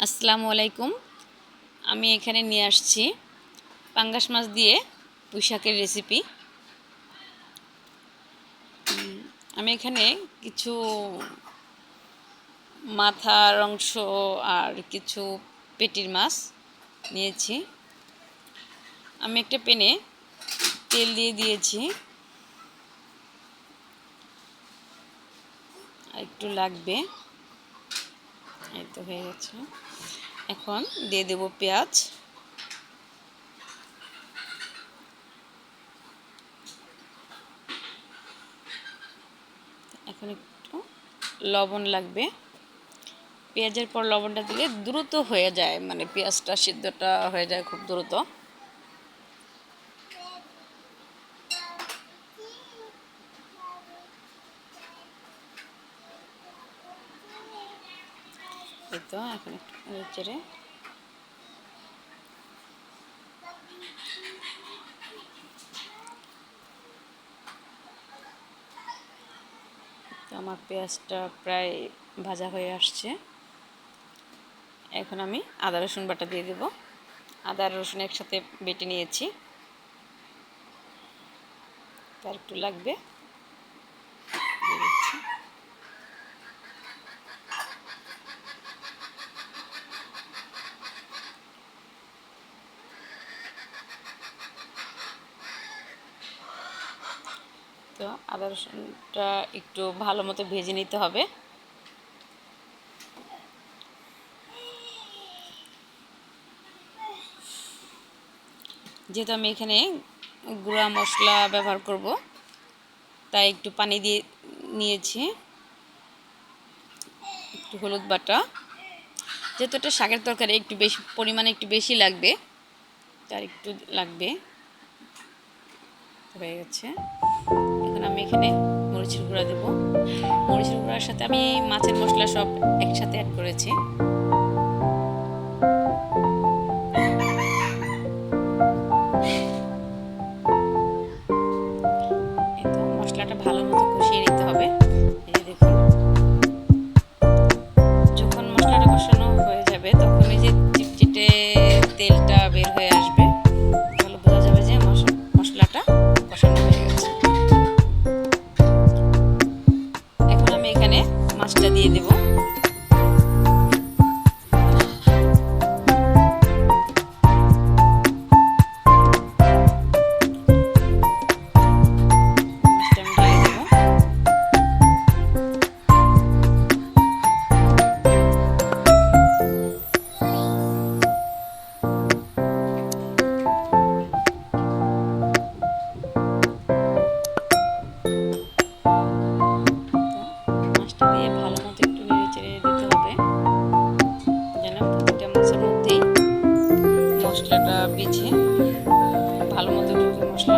আসসালামু আলাইকুম। আমি এখানে নিয়ে আসছি পাঙ্গাস মাছ দিয়ে পুঁই শাকের রেসিপি। আমি এখানে কিছু মাথার অংশ আর কিছু পেটির মাছ নিয়েছি। আমি একটা প্যানে তেল দিয়ে দিয়েছি, একটু লাগবে। এই তো হয়ে গেছে। এখন দিয়ে দেব পেঁয়াজ, এখন একটু লবণ লাগবে। পেঁয়াজের পর লবণটা দিলে দ্রুত হয়ে যায়, মানে পেঁয়াজটা সিদ্ধটা হয়ে যায় খুব দ্রুত। এই তো এখন একটু নেড়ে তো আমার পেঁয়াজটা প্রায় ভাজা হয়ে আসছে। এখন আমি আদা রসুন বাটা দিয়ে দেব। আদা রসুন একসাথে বেটে নিয়েছি, তার একটু লাগবে। তো আদা রসুনটা একটু ভালো মতো ভেজে নিতে হবে। যেহেতু আমি এখানে গুঁড়া মশলা ব্যবহার করব, তাই একটু পানি দিয়ে নিয়েছি। একটু হলুদ বাটা, যেহেতু এটা শাকের তরকারি একটু বেশি পরিমাণে একটু বেশি লাগবে, তার একটু লাগবে। হয়ে গেছে। এখন আমি এখানে মরিচের গুঁড়া দেব। মরিচের গুঁড়ার সাথে আমি মাছের মশলা সব একসাথে অ্যাড করেছি। মশলাটা ভালো মতো কষিয়ে নিতে হবে। এই যে দেখুন, যখন মশলাটা কষানো হয়ে যাবে তখন এই যে চিটচিটে তেলটা বের হয়ে আসবে, তাহলে বোঝা যাবে যে মশলাটা কষানো হয়ে গেছে। এখন আমি এখানে মাছটা দিয়ে দেব। দিয়ে ভালো মতো একটু নেড়ে চেড়ে দিতে হবে, যেন প্রতিটা মাছের মধ্যেই মশলাটা বিছে ভালো মতো ঢুকে মশলা।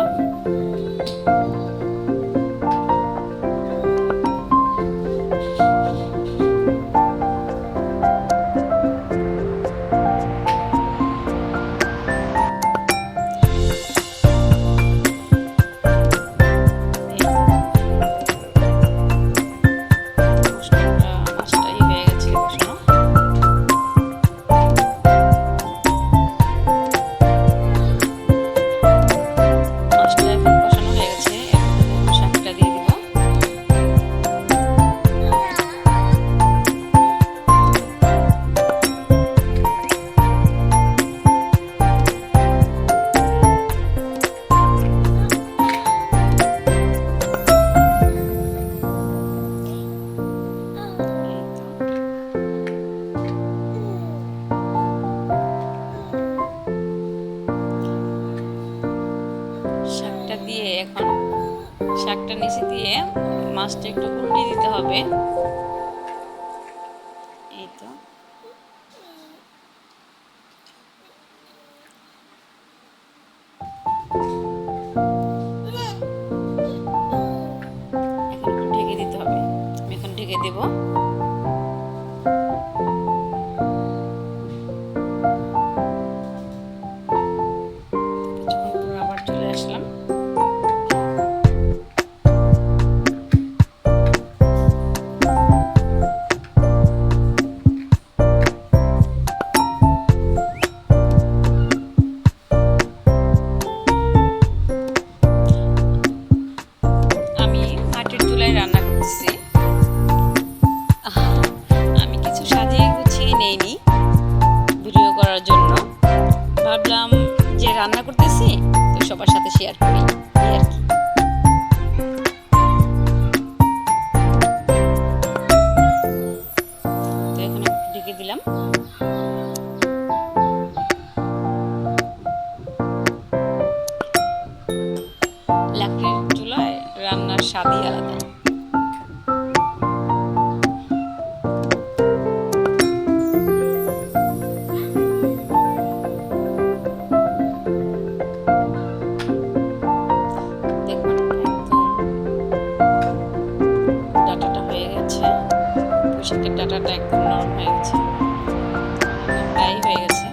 দিয়ে এখন শাকটা নিচে দিয়ে মাছটা একটু উল্টে দিতে হবে। এই তো এখন ঢেকে দিতে হবে। আমি এখন ঢেকে দেব। কিছুক্ষণ পর আবার চলে আসলাম। নেইনি ভিডিও করার জন্য, ভাবলাম যে রান্না করতেছি তো সবার সাথে শেয়ার করি এই আর কি। তো এখানে ঢেকে দিলাম। লাকড়ির চুলায় রান্নার স্বাদই আলাদা। দেখুন একদম ডাটাটা হয়ে গেছে, পুঁইশাকের ডাটাটা একদম নরম হয়ে গেছে, ড্রাই হয়ে গেছে।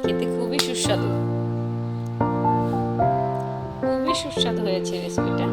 খেতে খুবই সুস্বাদু, খুবই সুস্বাদু হয়েছে রেসিপিটা।